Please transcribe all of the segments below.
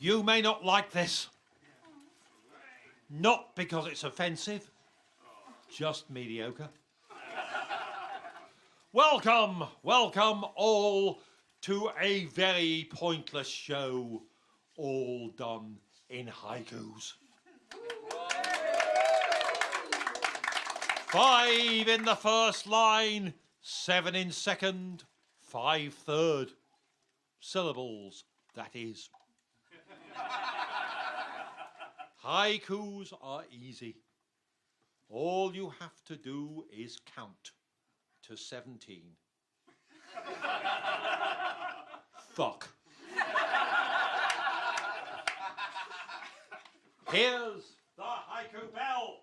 You may not like this. Not because it's offensive, just mediocre. Welcome, welcome all to a very pointless show, all done in haikus. 5 in the first line, 7 in second, 5 third. Syllables, that is. Haikus are easy. All you have to do is count to 17. Fuck. Here's the haiku bell.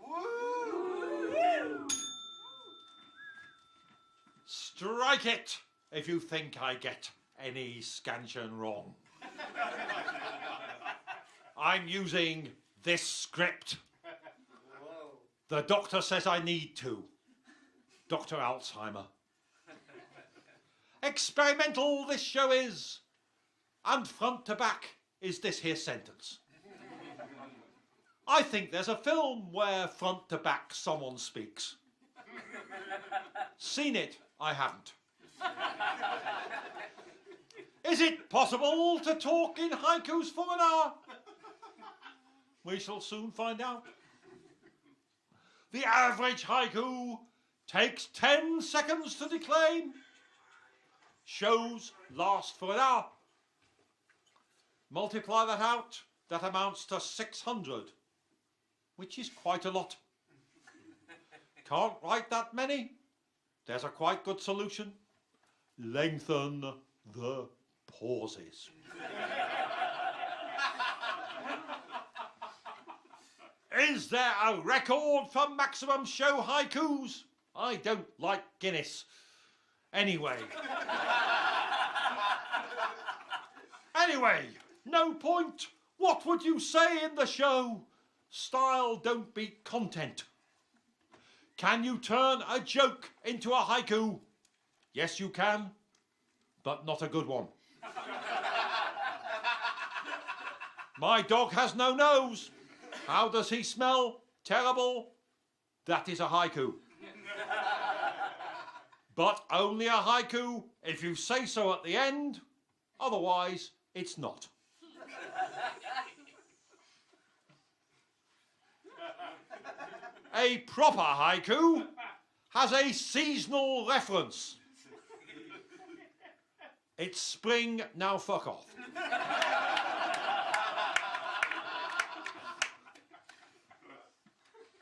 Woo! Strike it if you think I get any scansion wrong. I'm using this script. Whoa. The doctor says I need to. Dr. Alzheimer. Experimental this show is, and front to back is this here sentence. I think there's a film where front to back someone speaks. Seen it, I haven't. Is it possible to talk in haikus for an hour? We shall soon find out. The average haiku takes 10 seconds to declaim. Shows last for an hour. Multiply that out, that amounts to 600, which is quite a lot. Can't write that many? There's a quite good solution. Lengthen the pauses. Is there a record for maximum show haikus? I don't like Guinness. Anyway. Anyway, no point. What would you say in the show? Style don't beat content. Can you turn a joke into a haiku? Yes, you can, but not a good one. My dog has no nose. How does he smell? Terrible. That is a haiku. But only a haiku if you say so at the end. Otherwise, it's not. A proper haiku has a seasonal reference. It's spring, now fuck off.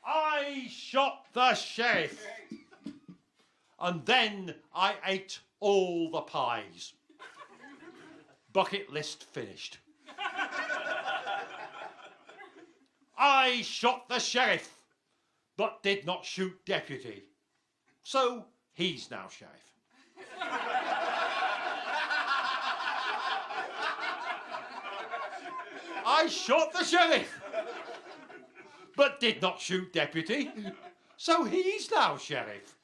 I shot the sheriff, and then I ate all the pies. Bucket list finished. I shot the sheriff, but did not shoot deputy. So he's now sheriff. I shot the sheriff, but did not shoot deputy. So he's now sheriff.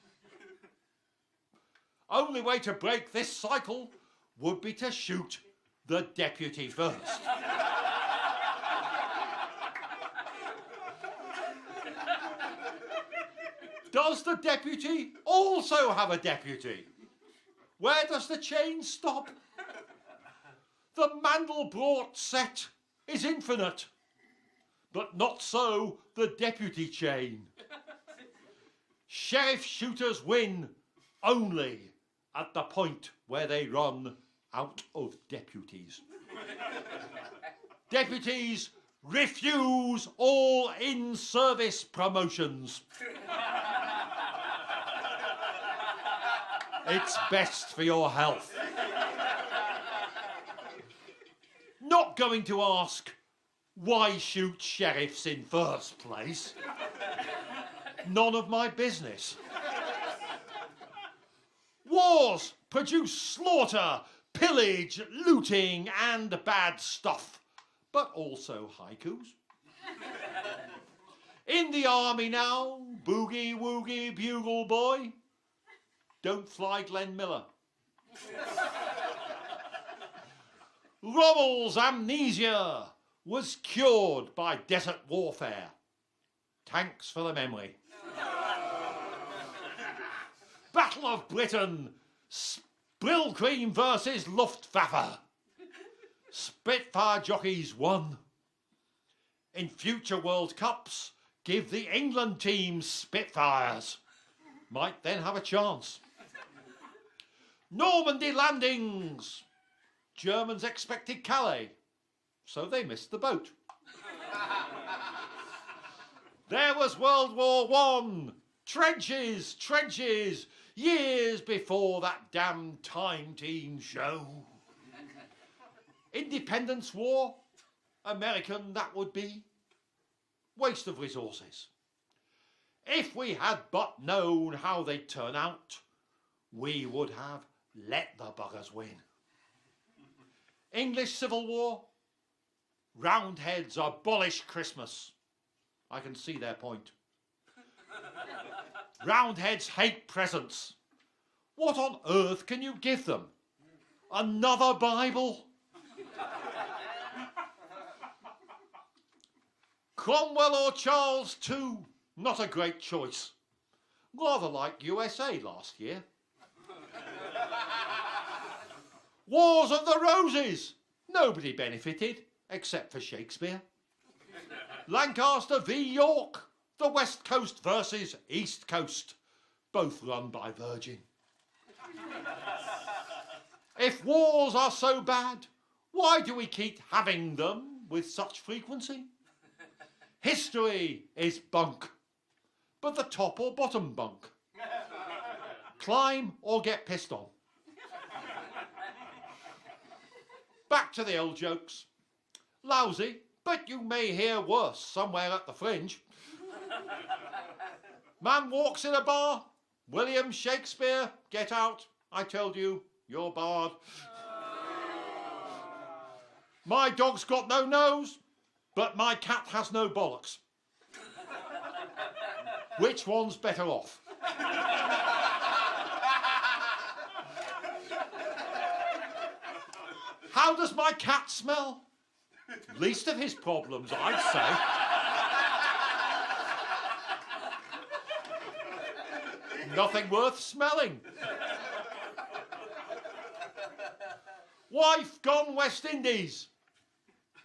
Only way to break this cycle would be to shoot the deputy first. Does the deputy also have a deputy? Where does the chain stop? The Mandelbrot set is infinite, but not so the deputy chain. Sheriff shooters win only at the point where they run out of deputies. Deputies refuse all in-service promotions. It's best for your health. Not going to ask, why shoot sheriffs in first place? None of my business. Wars produce slaughter, pillage, looting, and bad stuff, but also haikus. In the army now, boogie woogie bugle boy. Don't fly Glenn Miller. Rommel's amnesia was cured by desert warfare. Thanks for the memory. Battle of Britain, Brillcream versus Luftwaffe. Spitfire jockeys won. In future World Cups, give the England team Spitfires. Might then have a chance. Normandy landings. Germans expected Calais, so they missed the boat. There was World War I. Trenches, trenches, years before that damn Time Team show. Independence War, American that would be. Waste of resources. If we had but known how they'd turn out, we would have let the buggers win. English Civil War, Roundheads abolish Christmas. I can see their point. Roundheads hate presents. What on earth can you give them? Another Bible? Cromwell or Charles II? Not a great choice. Rather like USA last year. Wars of the Roses. Nobody benefited except for Shakespeare. Lancaster v York. The West Coast versus East Coast. Both run by Virgin. If wars are so bad, why do we keep having them with such frequency? History is bunk. But the top or bottom bunk? Climb or get pissed on? Back to the old jokes. Lousy, but you may hear worse somewhere at the fringe. Man walks in a bar. William Shakespeare, get out. I told you, you're barred. My dog's got no nose, but my cat has no bollocks. Which one's better off? How does my cat smell? Least of his problems, I'd say. Nothing worth smelling. Wife gone West Indies.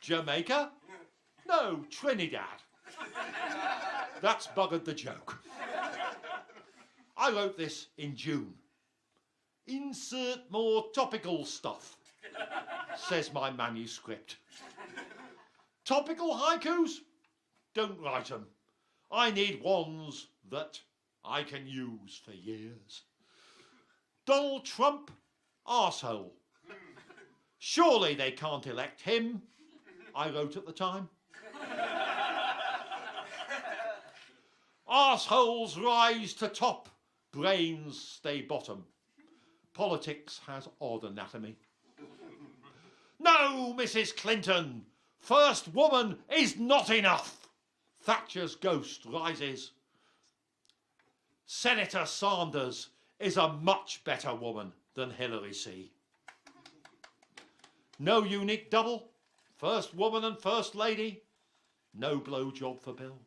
Jamaica? No, Trinidad. That's buggered the joke. I wrote this in June. Insert more topical stuff, says my manuscript. Topical haikus? Don't write them. I need ones that I can use for years. Donald Trump, arsehole. Surely they can't elect him, I wrote at the time. Arseholes rise to top, brains stay bottom. Politics has odd anatomy. No, Mrs. Clinton, first woman is not enough. Thatcher's ghost rises. Senator Sanders is a much better woman than Hillary C. No unique double, first woman and first lady, no blowjob for Bill.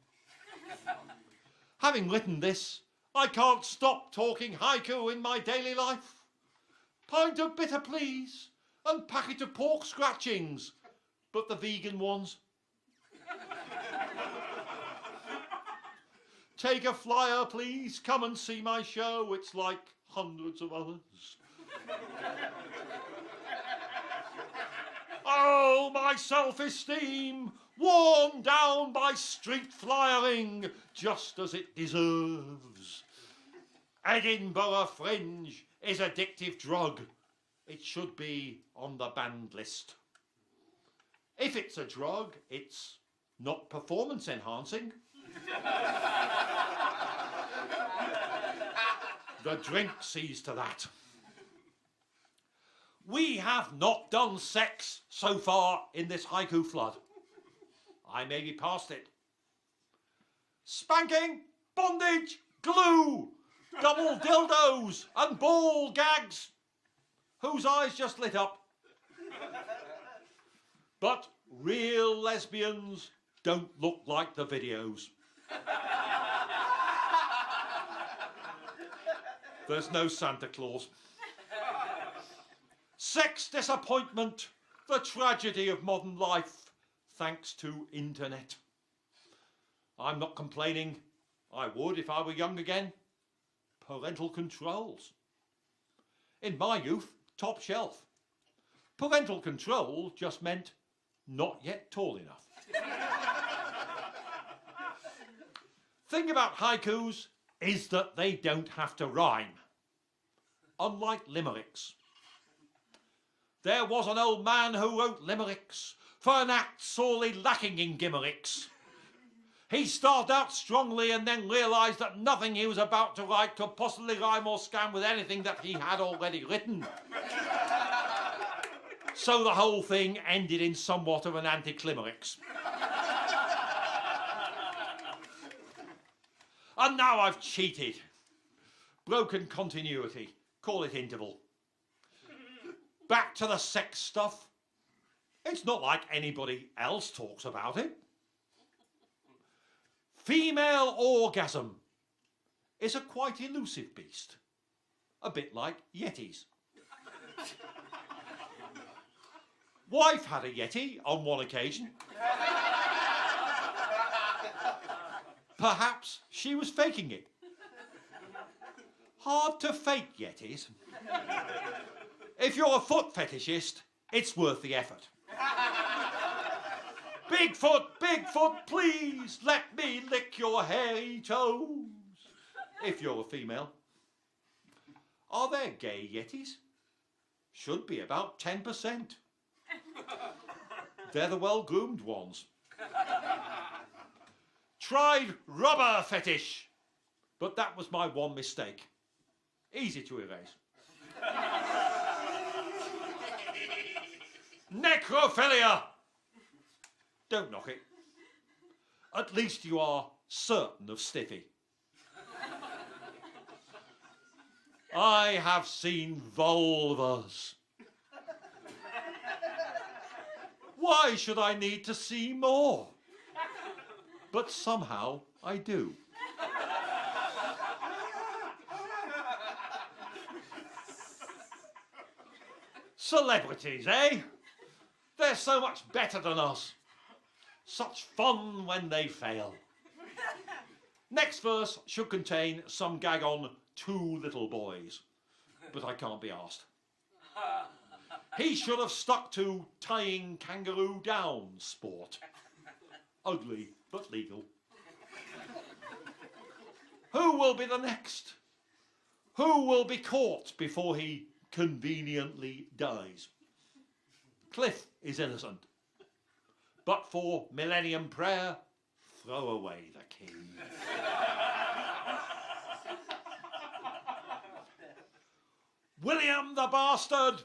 Having written this, I can't stop talking haiku in my daily life. Pint of bitter, please, and packet of pork scratchings, but the vegan ones. Take a flyer, please, come and see my show, it's like hundreds of others. Oh, my self-esteem, worn down by street flyering, just as it deserves. Edinburgh Fringe is addictive drug. It should be on the banned list. If it's a drug, it's not performance enhancing. The drink sees to that. We have not done sex so far in this haiku flood. I may be past it. Spanking, bondage, glue, double dildos and ball gags. Whose eyes just lit up? But real lesbians don't look like the videos. There's no Santa Claus. Sex disappointment, the tragedy of modern life, thanks to internet. I'm not complaining. I would if I were young again. Parental controls. In my youth, top shelf. Parental control just meant not yet tall enough. Thing about haikus is that they don't have to rhyme. Unlike limericks. There was an old man who wrote limericks for an act sorely lacking in gimmicks. He started out strongly and then realised that nothing he was about to write could possibly rhyme or scan with anything that he had already written. So the whole thing ended in somewhat of an anticlimax. And now I've cheated. Broken continuity. Call it interval. Back to the sex stuff. It's not like anybody else talks about it. Female orgasm is a quite elusive beast. A bit like Yetis. Wife had a Yeti on one occasion. Perhaps she was faking it. Hard to fake Yetis. If you're a foot fetishist, it's worth the effort. Bigfoot, Bigfoot, please let me lick your hairy toes. If you're a female. Are there gay Yetis? Should be about 10%. They're the well-groomed ones. Tried rubber fetish, but that was my one mistake. Easy to erase. Necrophilia! Don't knock it. At least you are certain of stiffy. I have seen vulvas. Why should I need to see more? But somehow I do. Celebrities, eh? They're so much better than us. Such fun when they fail. Next verse should contain some gag on 2 little boys, but I can't be asked. He should have stuck to tying kangaroo down sport. Ugly, but legal. Who will be the next? Who will be caught before he conveniently dies? Cliff is innocent. But for millennium prayer, throw away the key. William the Bastard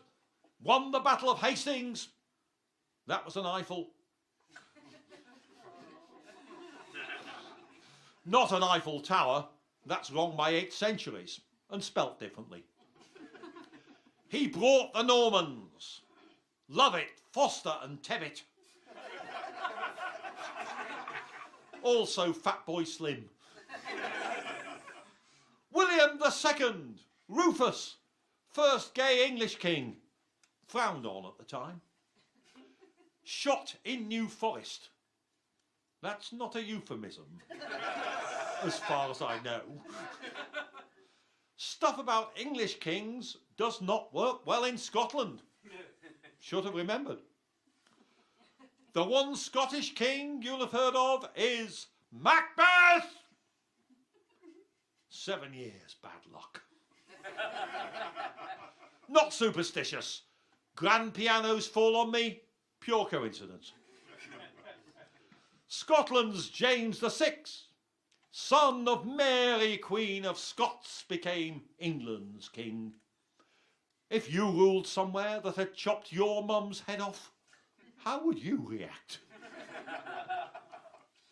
won the Battle of Hastings. That was an Eiffel. Not an Eiffel Tower. That's wrong by 8 centuries and spelt differently. He brought the Normans. Lovett, Foster and Tebbit. Also Fatboy Slim. William II, Rufus, first gay English king, frowned on at the time. Shot in New Forest. That's not a euphemism, as far as I know. Stuff about English kings does not work well in Scotland. Should have remembered. The one Scottish king you'll have heard of is Macbeth! 7 years, bad luck. Not superstitious. Grand pianos fall on me, pure coincidence. Scotland's James VI, son of Mary, Queen of Scots, became England's king. If you ruled somewhere that had chopped your mum's head off, how would you react?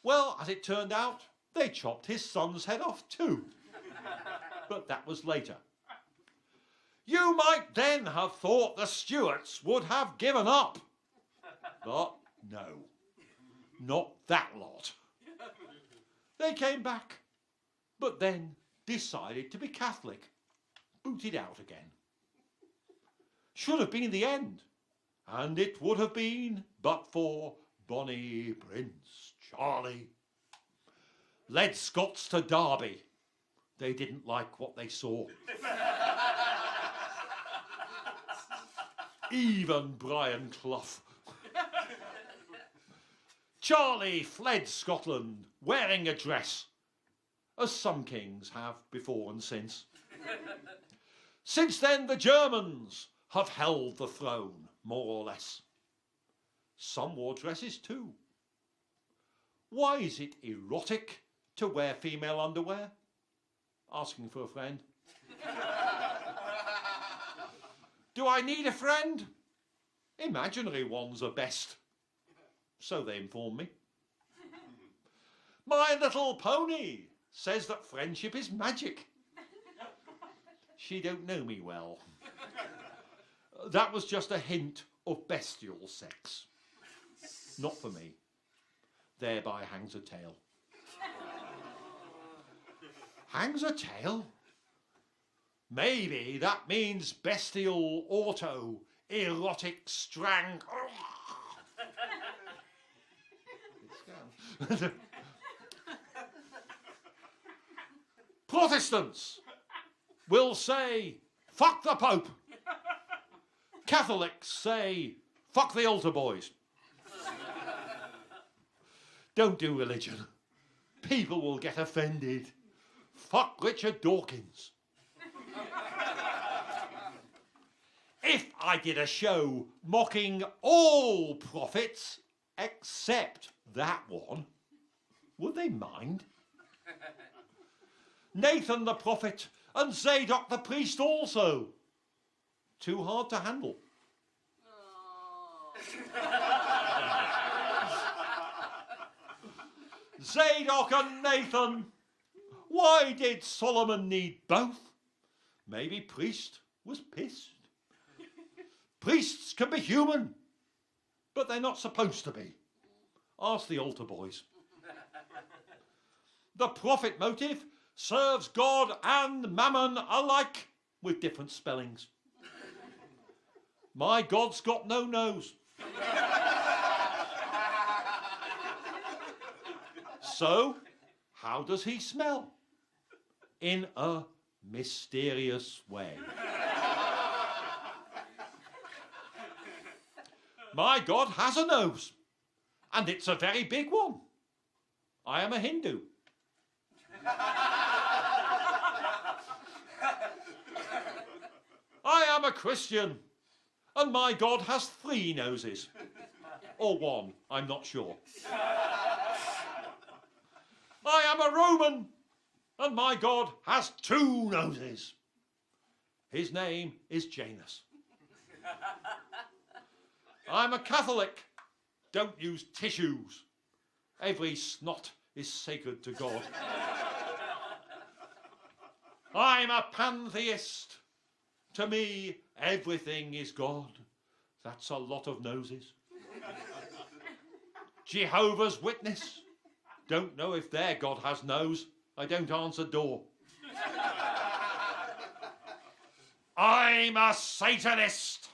Well, as it turned out, they chopped his son's head off too. But that was later. You might then have thought the Stuarts would have given up. But no, not that lot. They came back, but then decided to be Catholic, booted out again. Should have been the end, and it would have been but for bonnie Prince Charlie. Led Scots to Derby. They didn't like what they saw. Even Brian Clough. Charlie fled Scotland wearing a dress, as some kings have before and since. Since then, the Germans have held the throne, more or less. Some wore dresses too. Why is it erotic to wear female underwear? Asking for a friend. Do I need a friend? Imaginary ones are best. So they inform me. My Little Pony says that friendship is magic. She don't know me well. That was just a hint of bestial sex. Not for me. Thereby hangs a tale. Hangs a tale? Maybe that means bestial auto erotic strang. Protestants will say, fuck the Pope. Catholics say, fuck the altar boys. Don't do religion. People will get offended. Fuck Richard Dawkins. If I did a show mocking all prophets except that one, would they mind? Nathan the prophet and Zadok the priest also. Too hard to handle. Zadok and Nathan. Why did Solomon need both? Maybe priest was pissed. Priests can be human, but they're not supposed to be. Ask the altar boys. The prophet motive serves God and mammon alike with different spellings. My God's got no nose. So, how does he smell? In a mysterious way. My God has a nose, and it's a very big one. I am a Hindu. I am a Christian, and my God has 3 noses. Or 1, I'm not sure. I am a Roman, and my God has 2 noses. His name is Janus. I'm a Catholic. Don't use tissues. Every snot is sacred to God. I'm a pantheist. To me, everything is God. That's a lot of noses. Jehovah's Witness. Don't know if their God has nose. I don't answer door. I'm a Satanist.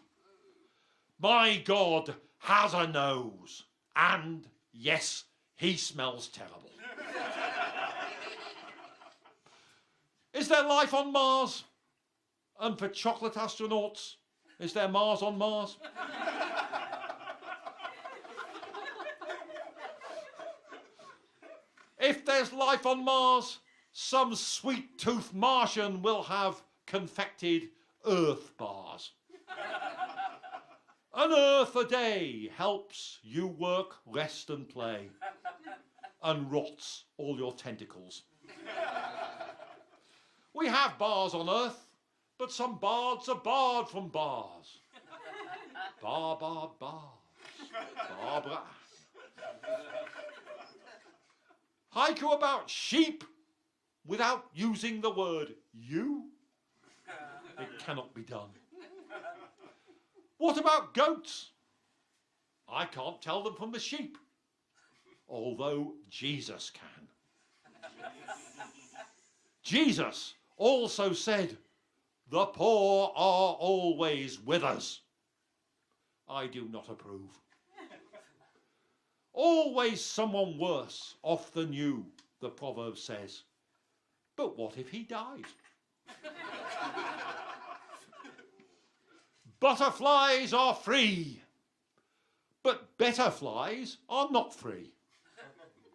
My God has a nose. And, yes, he smells terrible. Is there life on Mars? And for chocolate astronauts, is there Mars on Mars? If there's life on Mars, some sweet-toothed Martian will have confected Earth bars. An Earth a day helps you work, rest and play, and rots all your tentacles. We have bars on Earth, but some bards are barred from bars. Bars. Barbara. Haiku about sheep without using the word you? It cannot be done. What about goats? I can't tell them from the sheep, although Jesus can. Jesus also said, "The poor are always with us." I do not approve. Always someone worse off than you, the proverb says. But what if he died? Butterflies are free, but better flies are not free.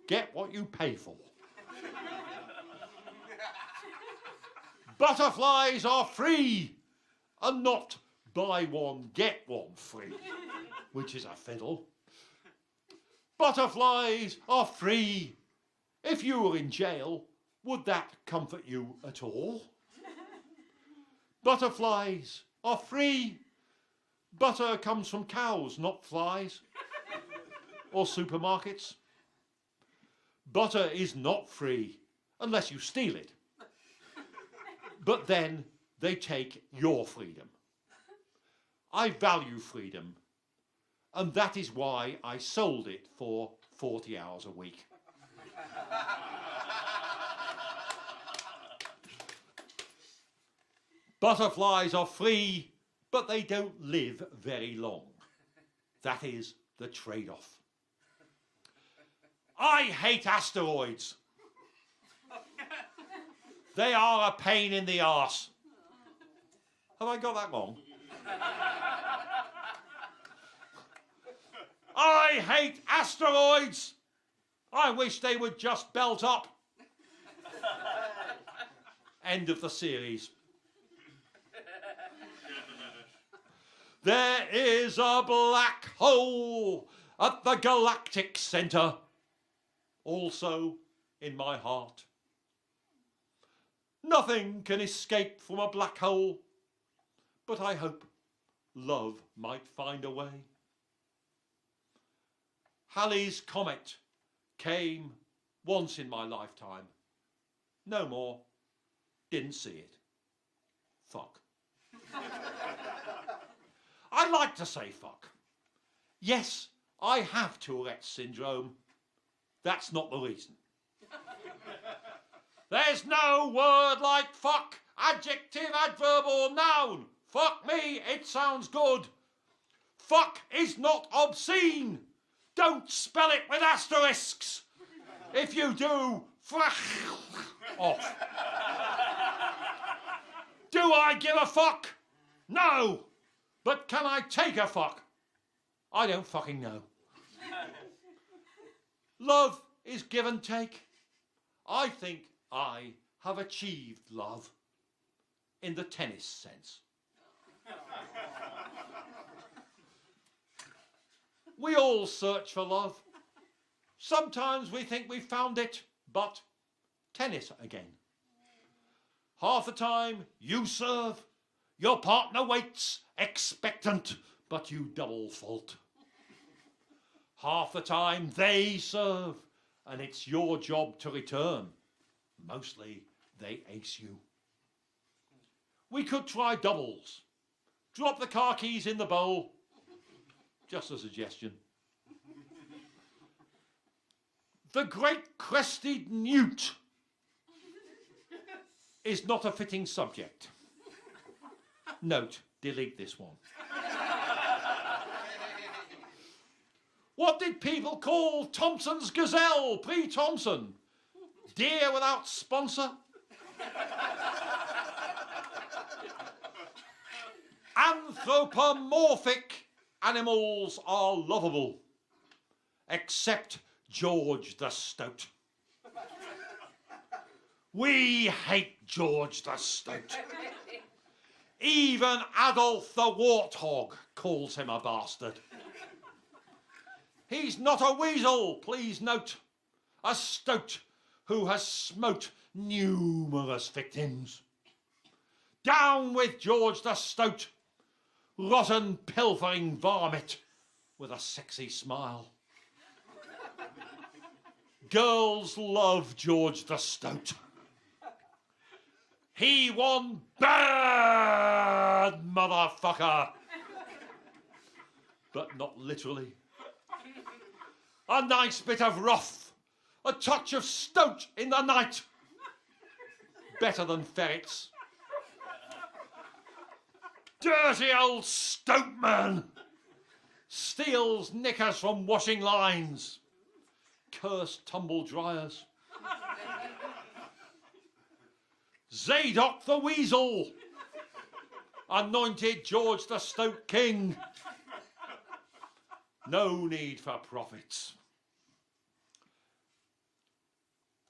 Get what you pay for. Butterflies are free and not buy one, get one free, which is a fiddle. Butterflies are free. If you were in jail, would that comfort you at all? Butterflies are free. Butter comes from cows, not flies, or supermarkets. Butter is not free unless you steal it. But then they take your freedom. I value freedom, and that is why I sold it for 40 hours a week. Butterflies are free, but they don't live very long. That is the trade-off. I hate asteroids. They are a pain in the arse. Have I got that wrong? I hate asteroids. I wish they would just belt up. End of the series. There is a black hole at the galactic centre, also in my heart. Nothing can escape from a black hole, but I hope love might find a way. Halley's Comet came once in my lifetime. No more. Didn't see it. Fuck. I like to say fuck. Yes, I have Tourette's syndrome. That's not the reason. There's no word like fuck, adjective, adverb or noun. Fuck me, it sounds good. Fuck is not obscene. Don't spell it with asterisks. If you do, off. Do I give a fuck? No. But can I take a fuck? I don't fucking know. Love is give and take. I think I have achieved love in the tennis sense. We all search for love. Sometimes we think we've found it, but tennis again. Half the time you serve, your partner waits, expectant, but you double fault. Half the time they serve, and it's your job to return. Mostly they ace you. We could try doubles. Drop the car keys in the bowl. Just a suggestion. The great crested newt is not a fitting subject. Note, delete this one. What did people call Thompson's gazelle pre-Thompson? Deer without sponsor? Anthropomorphic animals are lovable, except George the Stoat. We hate George the Stoat. Even Adolf the Warthog calls him a bastard. He's not a weasel, please note. A stoat who has smote numerous victims. Down with George the Stoat, rotten pilfering varmint with a sexy smile. Girls love George the Stoat. He won bad, motherfucker. But not literally. A nice bit of rough, a touch of stoat in the night. Better than ferrets. Dirty old stoatman steals knickers from washing lines. Cursed tumble dryers. Zadok the Weasel anointed George the Stoat King. No need for prophets.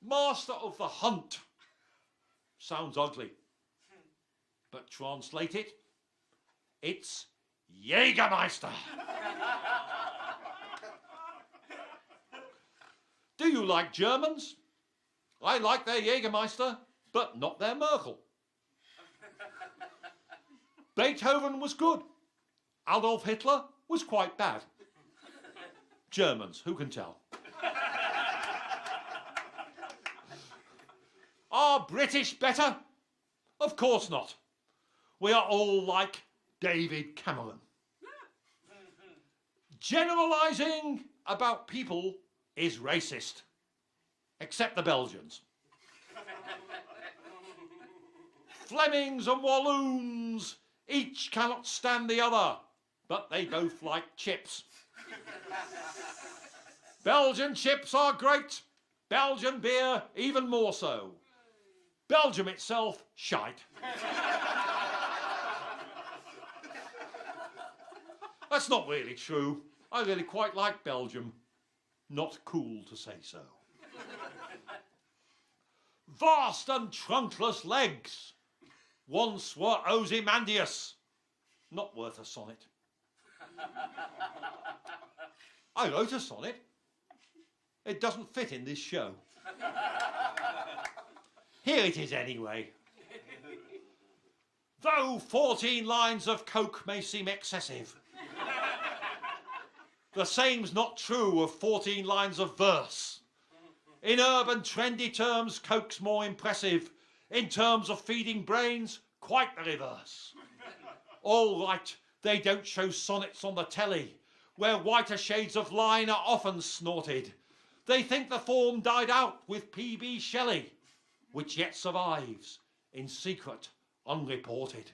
Master of the Hunt sounds ugly, but translate it, it's Jägermeister. Do you like Germans? I like their Jägermeister, but not their Merkel. Beethoven was good. Adolf Hitler was quite bad. Germans, who can tell? Are British better? Of course not. We are all like David Cameron. Generalising about people is racist, except the Belgians. Flemings and Walloons each cannot stand the other, but they both like chips. Belgian chips are great. Belgian beer even more so. Belgium itself, shite. That's not really true. I really quite like Belgium. Not cool to say so. Vast and trunkless legs once were Ozymandias. Not worth a sonnet. I wrote a sonnet. It doesn't fit in this show. Here it is anyway. Though 14 lines of coke may seem excessive, the same's not true of 14 lines of verse. In urban trendy terms, coke's more impressive. In terms of feeding brains, quite the reverse. All right, they don't show sonnets on the telly, where whiter shades of line are often snorted. They think the form died out with P.B. Shelley, which yet survives, in secret, unreported.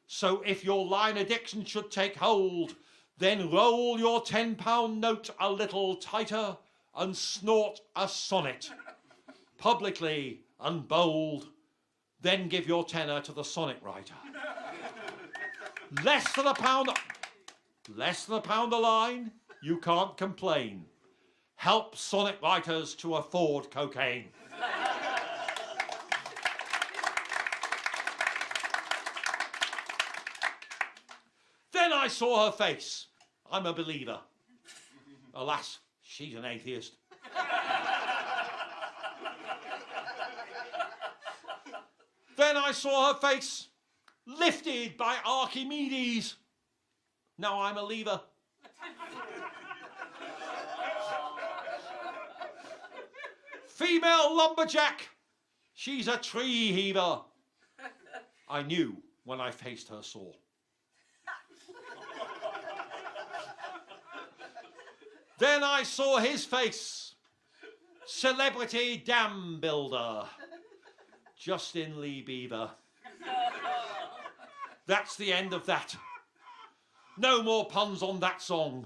So if your line addiction should take hold, then roll your £10 note a little tighter and snort a sonnet, publicly and bold. Then give your tenner to the sonnet writer. Less than a pound a line, you can't complain. Help sonnet writers to afford cocaine. Then I saw her face. I'm a believer. Alas, she's an atheist. Then I saw her face, lifted by Archimedes. Now I'm a lever. Female lumberjack. She's a tree heaver. I knew when I faced her saw. Then I saw his face. Celebrity dam builder. Justin Lee Bieber. That's the end of that. No more puns on that song.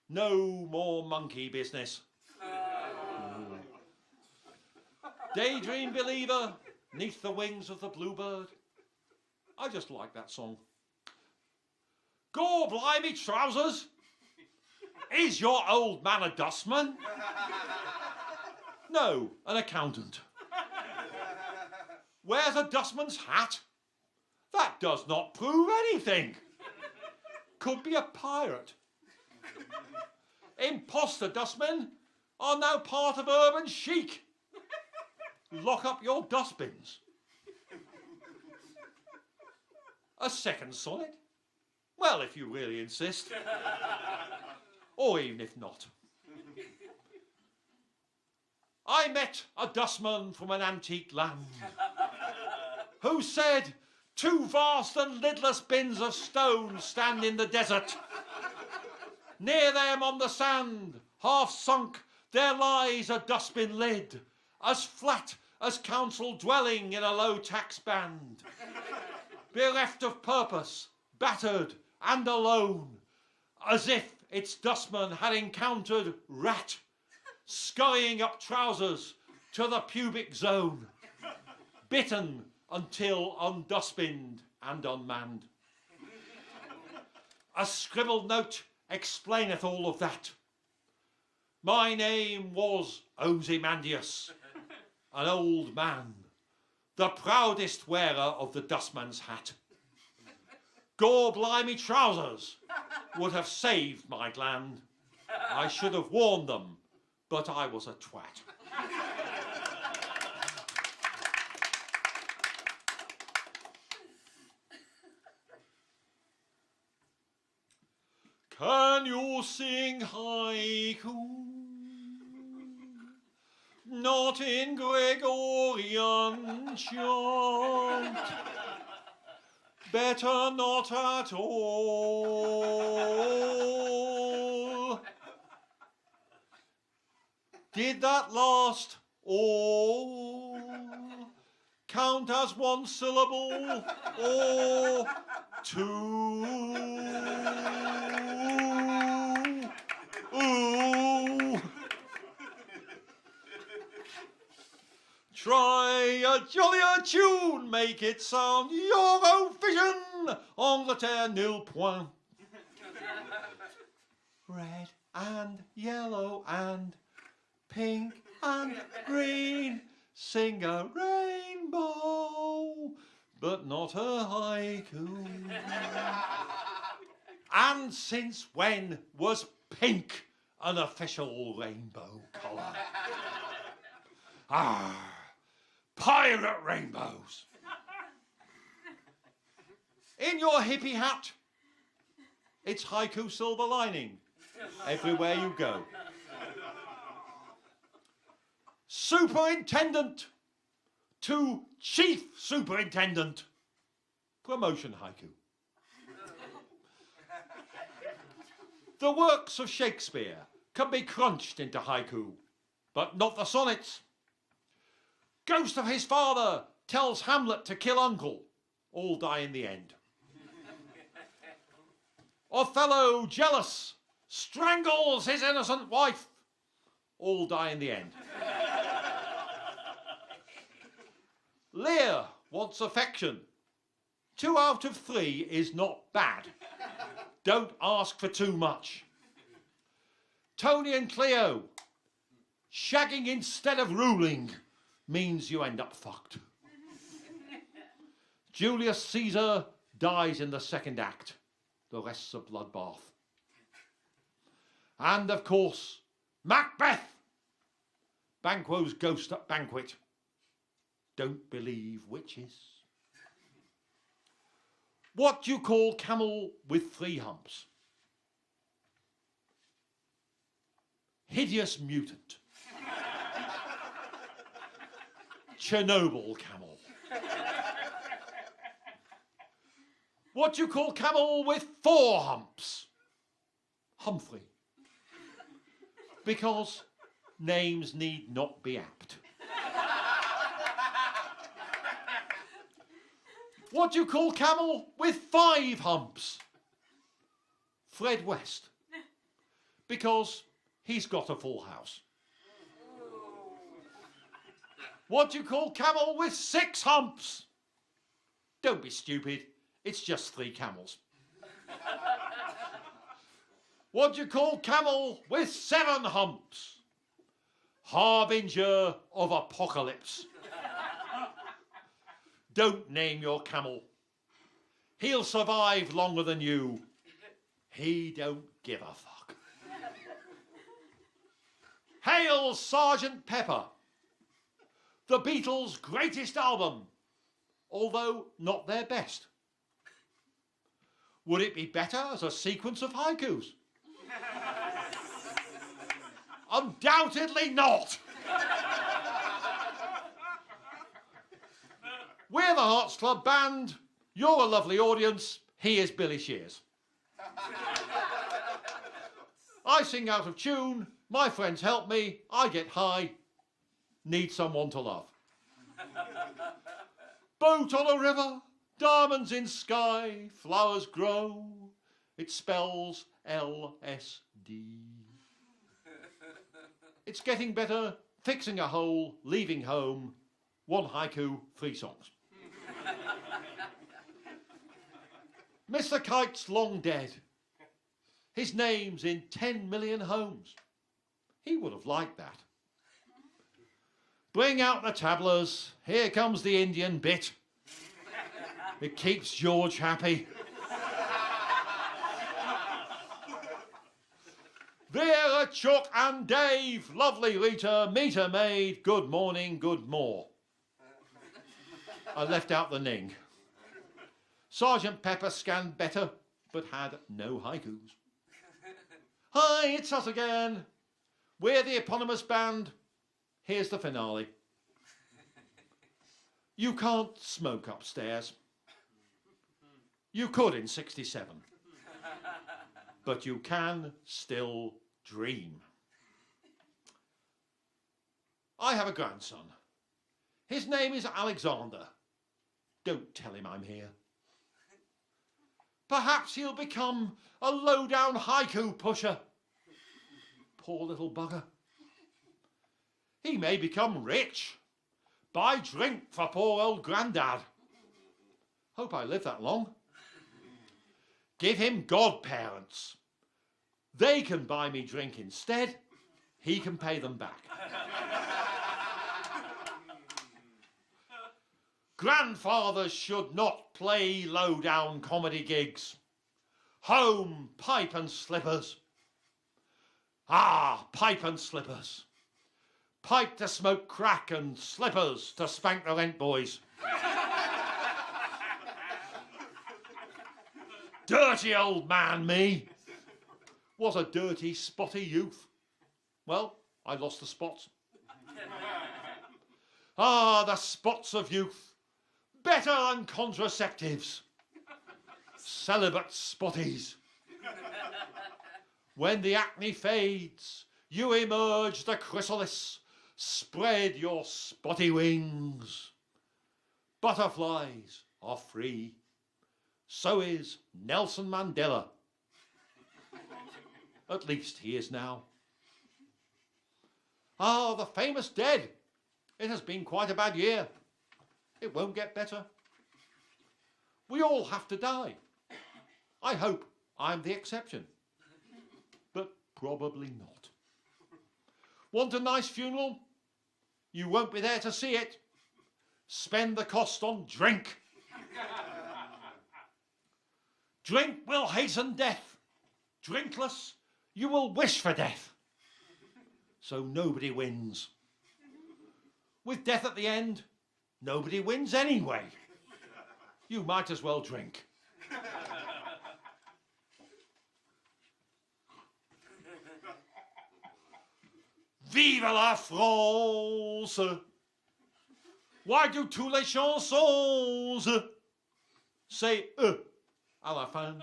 No more monkey business. Daydream believer, 'neath the wings of the bluebird. I just like that song. Gore blimey trousers. Is your old man a dustman? No, an accountant. Wears a dustman's hat? That does not prove anything. Could be a pirate. Imposter dustmen are now part of urban chic. Lock up your dustbins. A second sonnet? Well, if you really insist. Or even if not. I met a dustman from an antique land who said 2 vast and lidless bins of stone stand in the desert. Near them on the sand, half sunk, there lies a dustbin lid, as flat as council dwelling in a low tax band. Bereft of purpose, battered and alone, as if its dustman had encountered rat, scurrying up trousers to the pubic zone, bitten until undustbined and unmanned. A scribbled note explaineth all of that. My name was Ozymandias, an old man, the proudest wearer of the dustman's hat. Gore-blimey trousers would have saved my gland. I should have worn them, but I was a twat. Can you sing haiku? Not in Gregorian chant. Better not at all. Did that last all count as one syllable or two? Ooh. Try a jollier tune, make it sound your own vision on the terre nil point. Red and yellow and pink and green, sing a rainbow, but not a haiku. And since when was pink an official rainbow colour? Pirate rainbows. In your hippie hat, it's haiku silver lining everywhere you go. Superintendent to chief superintendent. Promotion haiku. The works of Shakespeare can be crunched into haiku, but not the sonnets. Ghost of his father tells Hamlet to kill uncle. All die in the end. Othello, jealous, strangles his innocent wife. All die in the end. Lear wants affection. 2 out of 3 is not bad. Don't ask for too much. Tony and Cleo, shagging instead of ruling means you end up fucked. Julius Caesar dies in the 2nd act. The rest's a bloodbath. And of course, Macbeth, Banquo's ghost at banquet. Don't believe witches. What do you call camel with 3 humps? Hideous mutant. Chernobyl camel. What do you call camel with 4 humps? Humphrey. Because names need not be apt. What do you call camel with 5 humps? Fred West. Because he's got a full house. What do you call camel with 6 humps? Don't be stupid. It's just 3 camels. What do you call camel with 7 humps? Harbinger of apocalypse. Don't name your camel. He'll survive longer than you. He don't give a fuck. Hail Sergeant Pepper, the Beatles' greatest album, although not their best. Would it be better as a sequence of haikus? Undoubtedly not. We're the Hearts Club Band. You're a lovely audience. He is Billy Shears. I sing out of tune. My friends help me, I get high, need someone to love. Boat on a river, diamonds in sky, flowers grow, it spells LSD. It's getting better, fixing a hole, leaving home, 1 haiku, 3 songs. Mr. Kite's long dead. His name's in 10 million homes. He would have liked that. Bring out the tablas. Here comes the Indian bit. It keeps George happy. Vera, Chuck and Dave. Lovely Rita, meter maid. Good morning, good more. I left out the ning. Sergeant Pepper scanned better, but had no haikus. Hi, it's us again. We're the eponymous band. Here's the finale. You can't smoke upstairs. You could in 67. But you can still dream. I have a grandson. His name is Alexander. Don't tell him I'm here. Perhaps he'll become a low-down haiku pusher. Poor little bugger. He may become rich. Buy drink for poor old Grandad. Hope I live that long. Give him godparents. They can buy me drink instead. He can pay them back. Grandfathers should not play low-down comedy gigs. Home, pipe and slippers. Ah, pipe and slippers. Pipe to smoke crack and slippers to spank the rent boys. Dirty old man, me. Was a dirty, spotty youth. Well, I lost the spots. Ah, the spots of youth. Better than contraceptives. Celibate spotties. When the acne fades, you emerge the chrysalis. Spread your spotty wings. Butterflies are free. So is Nelson Mandela. At least he is now. Ah, the famous dead. It has been quite a bad year. It won't get better. We all have to die. I hope I'm the exception. But probably not. Want a nice funeral? You won't be there to see it. Spend the cost on drink. Drink will hasten death. Drinkless, you will wish for death. So nobody wins. With death at the end, nobody wins anyway. You might as well drink. Vive la France! Why do tous les chansons say à la fin?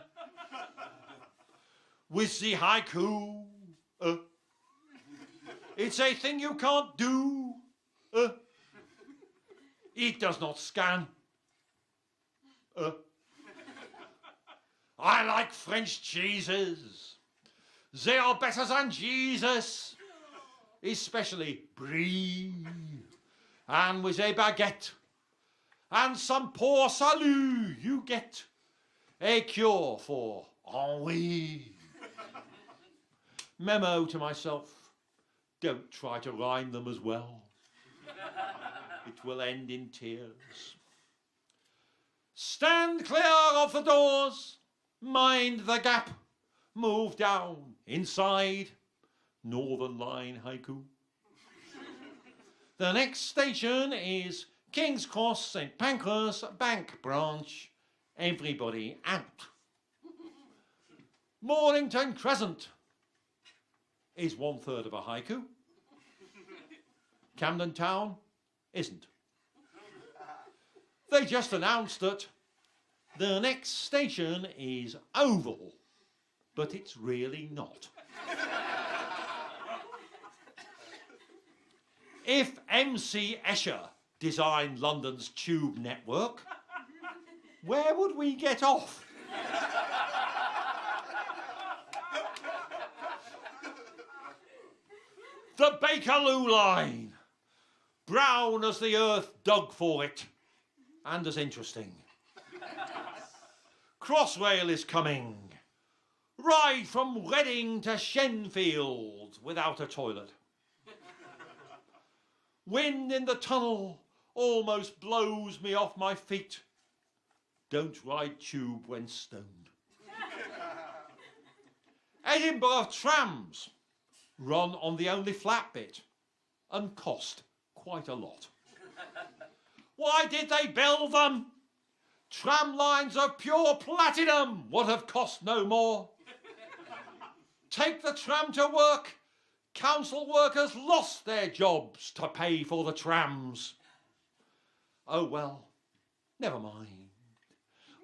With the haiku, it's a thing you can't do. It does not scan. I like French cheeses. They are better than Jesus. Especially brie. And with a baguette. And some poor salut you get. A cure for ennui. Memo to myself. Don't try to rhyme them as well. It will end in tears. Stand clear of the doors. Mind the gap. Move down inside. Northern Line haiku. The next station is King's Cross, St. Pancras, Bank Branch. Everybody out. Mornington Crescent is 1/3 of a haiku. Camden Town isn't. They just announced that the next station is Oval, but it's really not. If MC Escher designed London's tube network, where would we get off? The Bakerloo line, brown as the earth dug for it, and as interesting. Crossrail is coming. Ride from Reading to Shenfield without a toilet. Wind in the tunnel almost blows me off my feet. Don't ride tube when stoned. Edinburgh trams run on the only flat bit and cost quite a lot. Why did they build them? Tram lines of pure platinum would have cost no more. Take the tram to work. Council workers lost their jobs to pay for the trams. Oh well, never mind.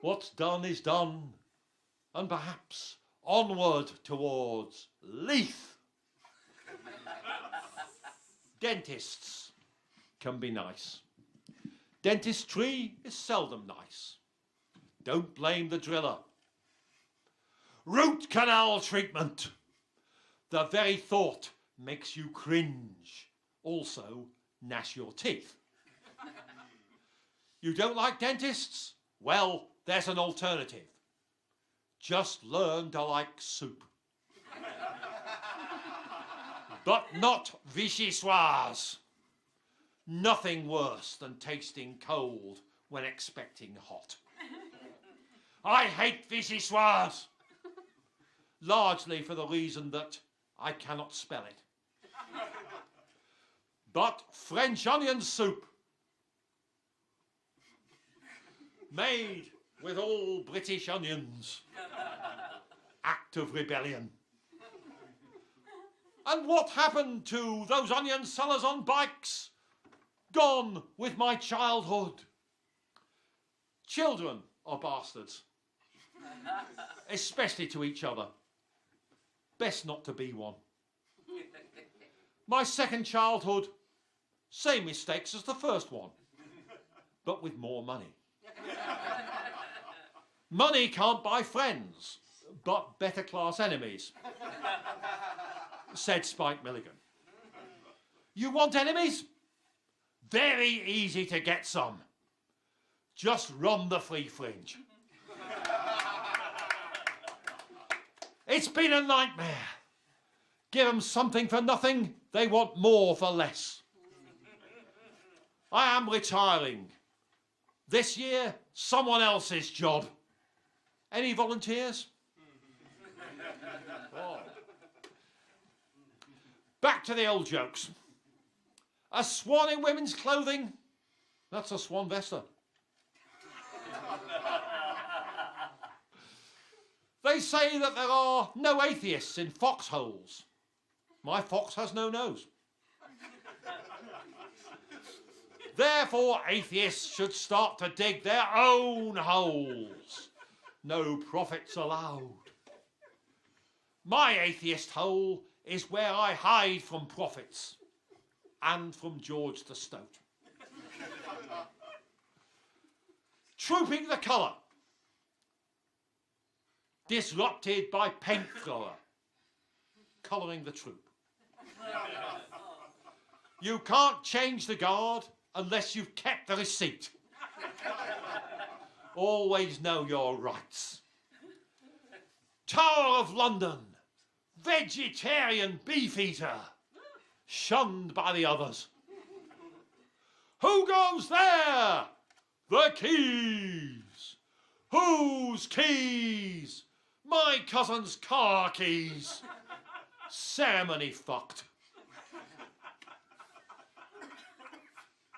What's done is done, and perhaps onward towards Leith. Dentists can be nice. Dentistry is seldom nice. Don't blame the driller. Root canal treatment. The very thought makes you cringe. Also, gnash your teeth. You don't like dentists? Well, there's an alternative. Just learn to like soup. But not vichyssoise. Nothing worse than tasting cold when expecting hot. I hate vichyssoise. Largely for the reason that I cannot spell it. But French onion soup, made with all British onions. Act of rebellion. And what happened to those onion sellers on bikes? Gone with my childhood. Children are bastards, especially to each other. Best not to be one. My second childhood, same mistakes as the first one, but with more money. Money can't buy friends, but better class enemies, said Spike Milligan. You want enemies? Very easy to get some. Just run the free fringe. It's been a nightmare. Give them something for nothing, they want more for less. I am retiring. This year, someone else's job. Any volunteers? Oh. Back to the old jokes. A swan in women's clothing? That's a swan vesta. They say that there are no atheists in foxholes. My fox has no nose. Therefore, atheists should start to dig their own holes. No prophets allowed. My atheist hole is where I hide from prophets and from George the Stoat. Trooping the colour. Disrupted by paint thrower. Colouring the troop. You can't change the guard unless you've kept the receipt. Always know your rights. Tower of London. Vegetarian beef eater. Shunned by the others. Who goes there? The keys. Whose keys? My cousin's car keys. Ceremony fucked.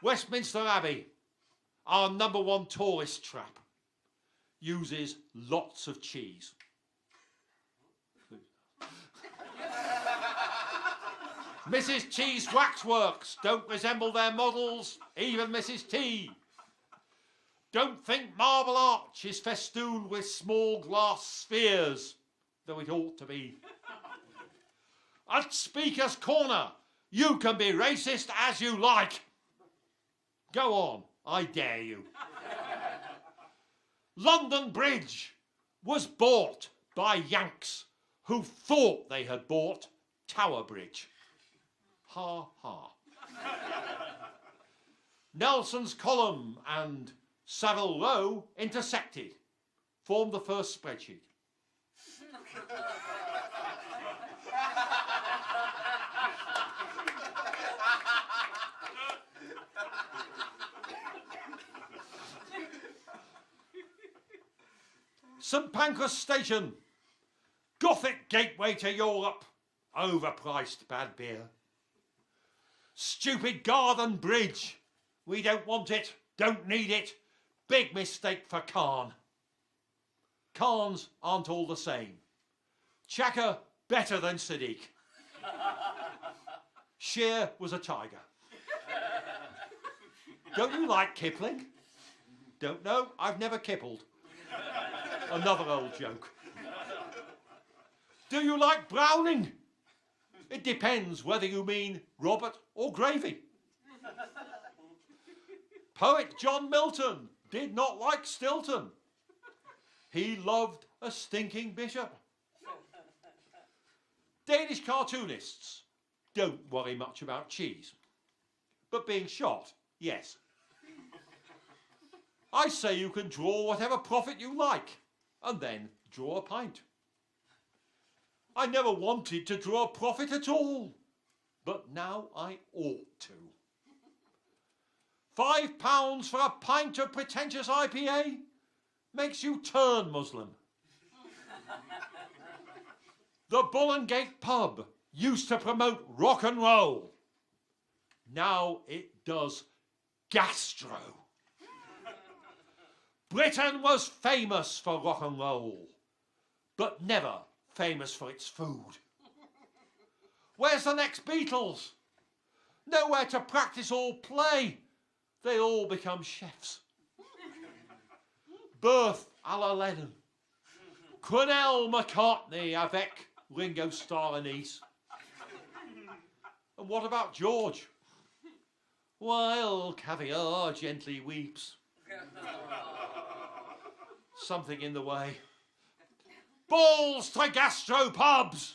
Westminster Abbey, our #1 tourist trap, uses lots of cheese. Mrs. T's waxworks don't resemble their models, even Mrs. T. Don't think Marble Arch is festooned with small glass spheres, though it ought to be. At Speaker's Corner, You can be racist as you like. Go on, I dare you. London Bridge was bought by Yanks who thought they had bought Tower Bridge. Ha ha. Nelson's column and Savile Row intersected, formed the first spreadsheet. St Pancras Station, Gothic gateway to Europe, overpriced bad beer. Stupid Garden Bridge, we don't want it, don't need it, big mistake for Khan. Khans aren't all the same. Chaka better than Siddiq. Sher was a tiger. Don't you like Kipling? Don't know, I've never kippled. Another old joke. Do you like Browning? It depends whether you mean Robert or Gravy. Poet John Milton did not like Stilton. He loved a stinking bishop. Danish cartoonists don't worry much about cheese. But being shot, yes. I say you can draw whatever profit you like, and then draw a pint. I never wanted to draw a profit at all, but now I ought to. £5 for a pint of pretentious IPA makes you turn Muslim. The Bull and Gate pub used to promote rock and roll. Now it does gastro. Britain was famous for rock and roll, but never famous for its food. Where's the next Beatles? Nowhere to practice or play. They all become chefs. Birth a la Lennon. Cornell McCartney avec Ringo Starr and East. And what about George? While caviar gently weeps. Something in the way. Balls to gastropubs!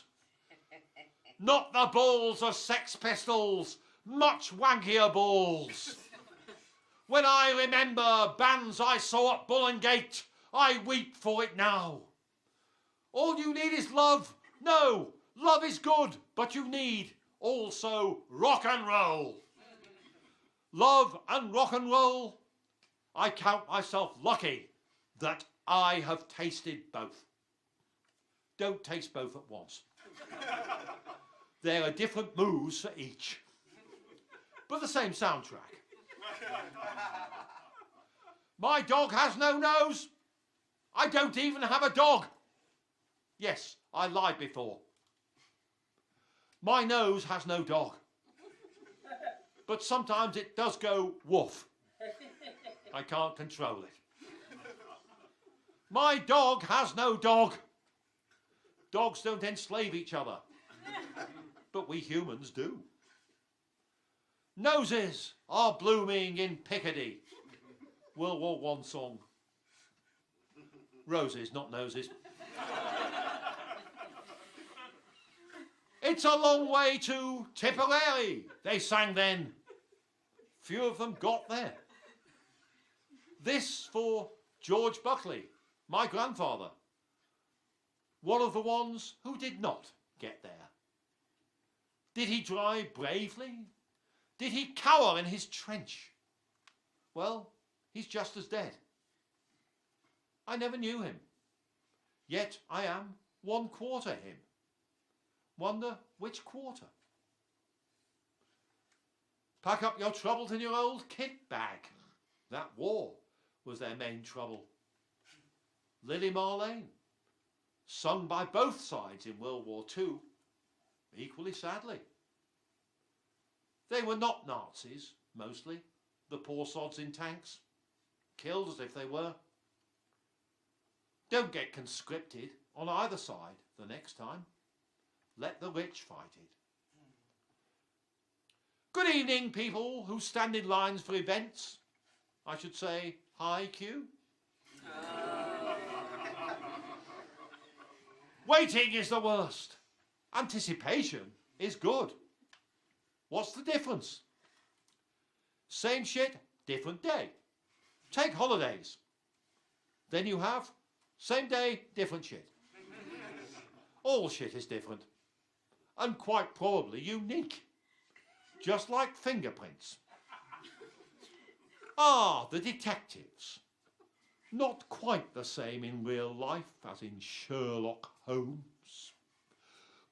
Not the balls of Sex Pistols, much wankier balls. When I remember bands I saw at Bull and Gate, I weep for it now. All you need is love. No, love is good, but you need also rock and roll. Love and rock and roll, I count myself lucky that I have tasted both. Don't taste both at once. There are different moves for each, but the same soundtrack. My dog has no nose. I don't even have a dog. Yes, I lied before. My nose has no dog. But sometimes it does go woof. I can't control it. My dog has no dog. Dogs don't enslave each other. But we humans do. Noses are blooming in Piccadilly. World War I song. Roses, not noses. It's a long way to Tipperary, they sang then. Few of them got there. This for George Buckley, my grandfather. One of the ones who did not get there. Did he drive bravely? Did he cower in his trench? Well, he's just as dead. I never knew him. Yet I am 1/4 him. Wonder which quarter? Pack up your troubles in your old kit bag. That war was their main trouble. Lily Marlene, sung by both sides in World War II, equally sadly. They were not Nazis, mostly, the poor sods in tanks, killed as if they were. Don't get conscripted on either side the next time. Let the rich fight it. Good evening, people who stand in lines for events. I should say, hi, Q. Waiting is the worst. Anticipation is good. What's the difference? Same shit, different day. Take holidays. Then you have same day, different shit. All shit is different. And quite probably unique. Just like fingerprints. The detectives. Not quite the same in real life as in Sherlock Holmes.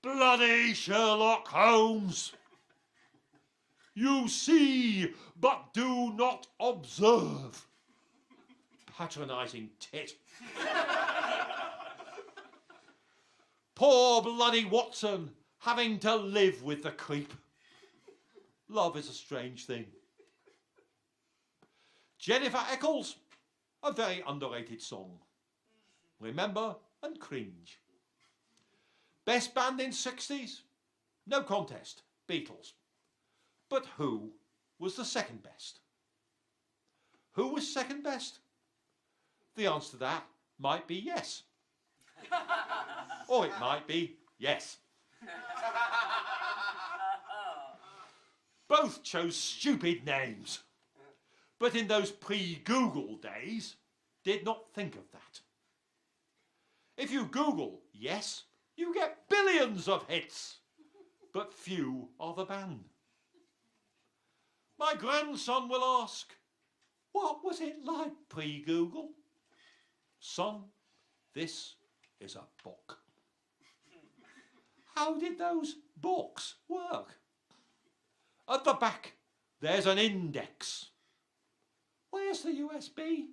Bloody Sherlock Holmes! You see, but do not observe. Patronising tit. Poor bloody Watson, having to live with the creep. Love is a strange thing. Jennifer Eccles, a very underrated song. Remember and cringe. Best band in 60s? No contest, Beatles. But who was the second best? Who was second best? The answer to that might be yes. Or it might be yes. Both chose stupid names, but in those pre-Google days, did not think of that. If you Google yes, you get billions of hits, but few are the band. My grandson will ask, what was it like pre-Google? Son, this is a book. How did those books work? At the back, there's an index. Where's the USB?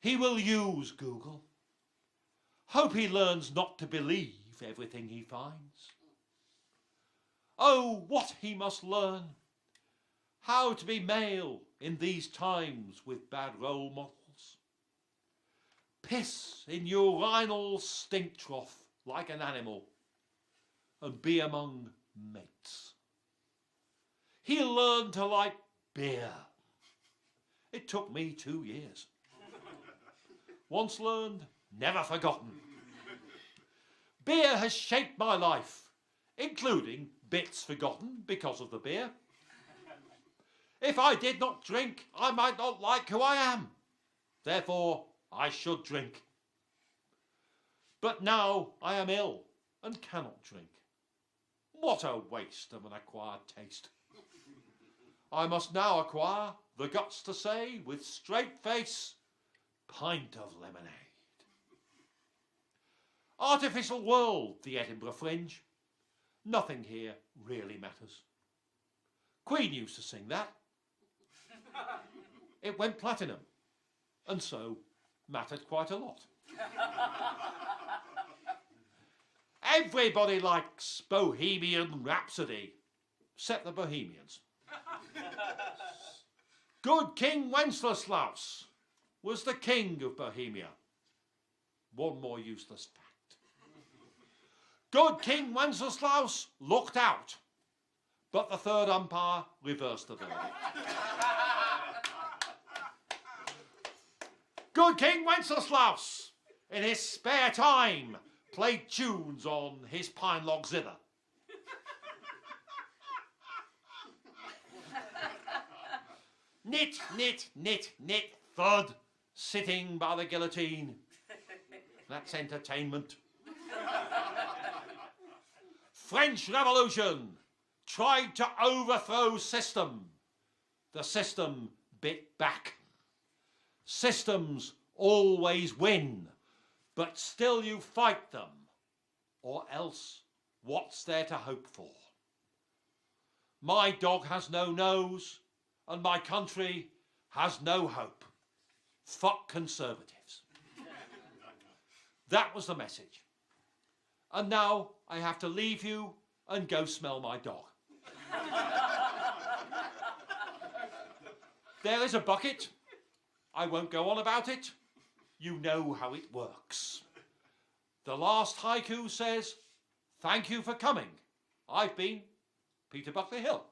He will use Google. Hope he learns not to believe everything he finds. Oh, what he must learn. How to be male in these times with bad role models. Piss in urinal stink trough like an animal and be among mates. He'll learn to like beer. It took me 2 years. Once learned, never forgotten. Beer has shaped my life, including bits forgotten because of the beer. If I did not drink, I might not like who I am. Therefore, I should drink. But now I am ill and cannot drink. What a waste of an acquired taste. I must now acquire the guts to say, with straight face, pint of lemonade. Artificial world, the Edinburgh Fringe. Nothing here really matters. Queen used to sing that. It went platinum, and so mattered quite a lot. Everybody likes Bohemian Rhapsody, except the Bohemians. Good King Wenceslaus was the king of Bohemia. One more useless fact. Good King Wenceslaus looked out, but the third umpire reversed the verdict. Good King Wenceslaus, in his spare time, played tunes on his pine log zither. Knit, knit, knit, knit, thud, sitting by the guillotine. That's entertainment. French Revolution tried to overthrow system. The system bit back. Systems always win, but still you fight them, or else what's there to hope for? My dog has no nose, and my country has no hope. Fuck Conservatives. That was the message. And now I have to leave you and go smell my dog. There is a bucket. I won't go on about it. You know how it works. The last haiku says, thank you for coming. I've been Peter Buckley Hill.